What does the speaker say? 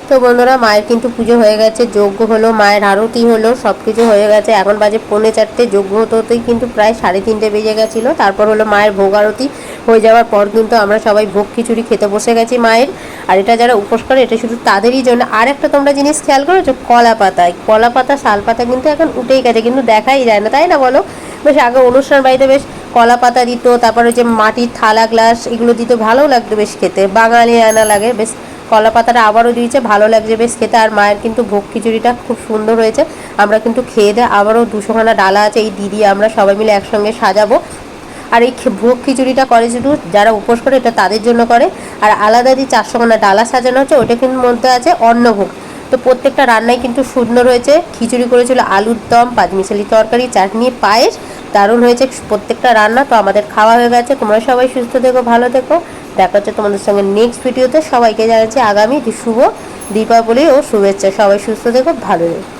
তো বন্ধুরা মায়ের কিন্তু পুজো হয়ে গেছে, যজ্ঞ হলো, মায়ের আরতি হলো, সব কিছু হয়ে গেছে। এখন বাজে 3:45, যজ্ঞ হতে হতেই কিন্তু প্রায় 3:30 বেজে গেছিলো। তারপর হলো মায়ের ভোগ আরতি হয়ে যাওয়ার পর কিন্তু আমরা সবাই ভোগ খিচুড়ি খেতে বসে গেছি মায়ের। আর এটা যারা উপোস করে এটা শুধু তাদেরই জন্য। আর একটা তোমরা জিনিস খেয়াল করেছো, কলা পাতায়, কলা পাতা শাল পাতা কিন্তু এখন উঠেই গেছে, কিন্তু দেখাই যায় না, তাই না বলো? বেশ আগে অনুষ্ঠান বাড়িতে বেশ কলা পাতা দিত, তারপরে যে মাটির থালা গ্লাস এগুলো দিত, ভালো লাগতো বেশ খেতে, বাঙালি আনা লাগে বেশ। কলা পাতাটা আবারও দিয়েছে, ভালো লাগছে বেশ খেতে। আর মায়ের কিন্তু ভোগ খিচুড়িটা খুব সুন্দর হয়েছে। আমরা কিন্তু খেয়ে দিয়ে আবারও 200খানা ডালা আছে, এই দিদি আমরা সবাই মিলে একসঙ্গে সাজাবো। আর এই ভোগ খিচুড়িটা করে শুধু যারা উপোস করে, এটা তাদের জন্য করে। আর আলাদা যে 400খানা ডালা সাজানো হচ্ছে ওটা কিন্তু মধ্যে আছে অন্নভোগ। তো প্রত্যেকটা রান্নাই কিন্তু সুন্দর হয়েছে। খিচুড়ি করেছিল, আলুর দম, পাঁচমিশালি তরকারি, চাটনি, পায়েস, দারুণ হয়েছে প্রত্যেকটা রান্না। তো আমাদের খাওয়া হয়ে গেছে। তোমরা সবাই সুস্থ থেকো, ভালো থেকো। দেখা হচ্ছে তোমাদের সঙ্গে নেক্সট ভিডিওতে। সবাইকে জানাচ্ছি আগামী শুভ দীপাবলি ও শুভেচ্ছা। সবাই সুস্থ থেকো, ভালো থেকো।